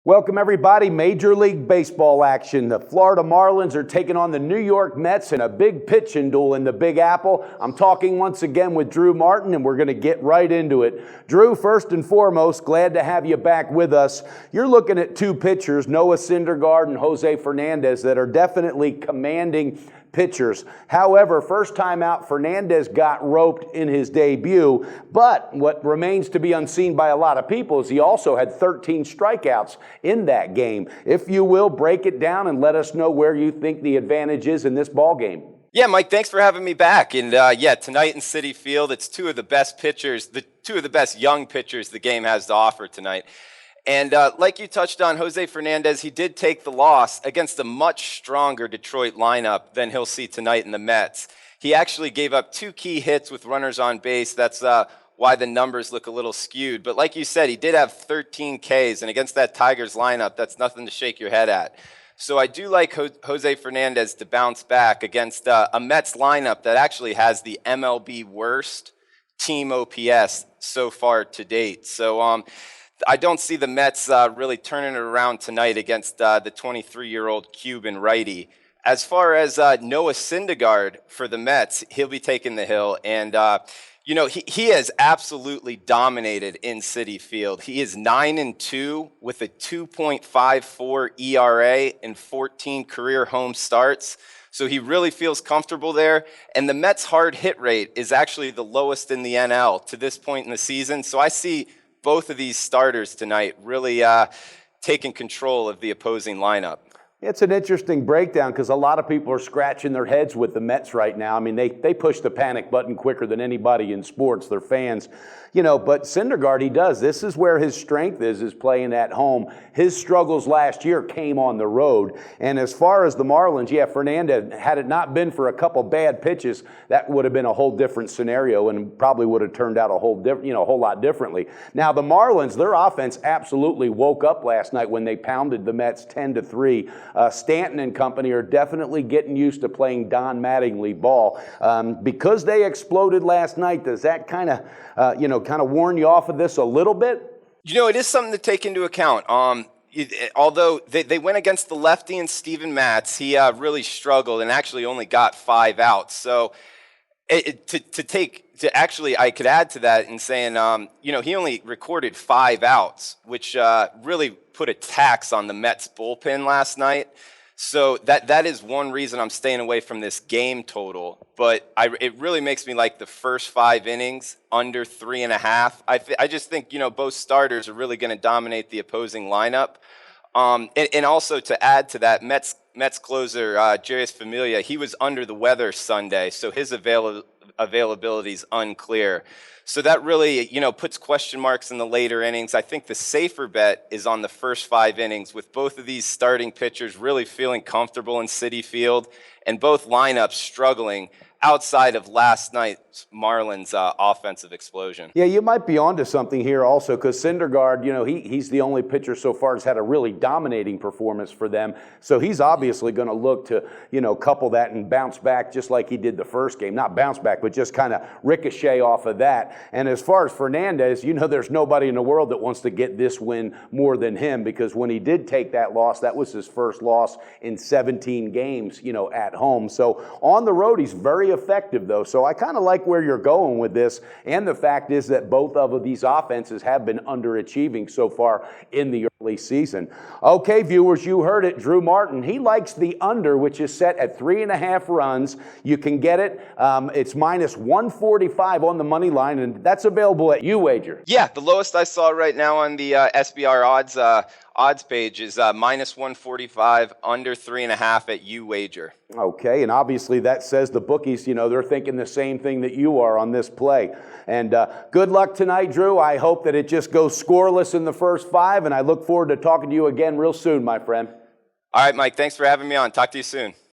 Welcome everybody. Major League Baseball action. The Florida Marlins are taking on the New York Mets in a big pitching duel in the Big Apple. I'm talking once again with Drew Martin, and we're going to get right into it. Drew, first and foremost, glad to have you back with us. You're looking at two pitchers, Noah Syndergaard and Jose Fernandez, that are definitely commanding pitchers. However, first time out, Fernandez got roped in his debut, but what remains to be unseen by a lot of people is he also had 13 strikeouts in that game. If you will, break it down and let us know where you think the advantage is in this ball game. Yeah, Mike, thanks for having me back. And tonight in Citi Field, it's two of the best pitchers, two of the best young pitchers the game has to offer tonight. And like you touched on, Jose Fernandez, he did take the loss against a much stronger Detroit lineup than he'll see tonight in the Mets. He actually gave up two key hits with runners on base. That's why the numbers look a little skewed. But like you said, he did have 13 Ks, and against that Tigers lineup, that's nothing to shake your head at. So I do like Jose Fernandez to bounce back against a Mets lineup that actually has the MLB worst team OPS so far to date. So I don't see the Mets really turning it around tonight against the 23-year-old Cuban righty. As far as Noah Syndergaard for the Mets, he'll be taking the hill. And, he has absolutely dominated in Citi Field. He is 9-2 with a 2.54 ERA and 14 career home starts. So he really feels comfortable there. And the Mets' hard hit rate is actually the lowest in the NL to this point in the season. So I see both of these starters tonight really taking control of the opposing lineup. It's an interesting breakdown because a lot of people are scratching their heads with the Mets right now. I mean, they push the panic button quicker than anybody in sports. They're fans. But Syndergaard, he does. This is where his strength is playing at home. His struggles last year came on the road. And as far as the Marlins, Fernandez, had it not been for a couple bad pitches, that would have been a whole different scenario and probably would have turned out a whole lot differently. Now, the Marlins, their offense absolutely woke up last night when they pounded the Mets 10-3. Stanton and company are definitely getting used to playing Don Mattingly ball. Because they exploded last night, does that kind of warn you off of this a little bit? It is something to take into account. Although they went against the lefty and Steven Matz, he really struggled and actually only got 5 outs. So I could add to that in saying, he only recorded 5 outs, which really put a tax on the Mets bullpen last night. So that is one reason I'm staying away from this game total. But it really makes me like the first 5 innings under 3.5. I just think, both starters are really going to dominate the opposing lineup. And also to add to that, Mets closer, Jarius Familia, he was under the weather Sunday, so his availability is unclear. So that really, puts question marks in the later innings. I think the safer bet is on the first 5 innings with both of these starting pitchers really feeling comfortable in Citi Field and both lineups struggling outside of last night's Marlins offensive explosion. Yeah, you might be onto something here also because Syndergaard, he's the only pitcher so far that's had a really dominating performance for them. So he's obviously going to look to, couple that and bounce back just like he did the first game. Not bounce back, but just kind of ricochet off of that. And as far as Fernandez, there's nobody in the world that wants to get this win more than him because when he did take that loss, that was his first loss in 17 games, at home. So on the road, he's very effective though. So I kind of like where you're going with this. And the fact is that both of these offenses have been underachieving so far in the early season. Okay, viewers, you heard it. Drew Martin, he likes the under, which is set at 3.5 runs. You can get it. It's minus 145 on the money line, and that's available at UWager. Yeah, the lowest I saw right now on the SBR odds page is minus 145, under 3.5 at UWager. Okay, and obviously that says the bookies, they're thinking the same thing that you are on this play. And good luck tonight, Drew. I hope that it just goes scoreless in the first 5, and I look forward to talking to you again real soon, my friend. All right, Mike, thanks for having me on. Talk to you soon.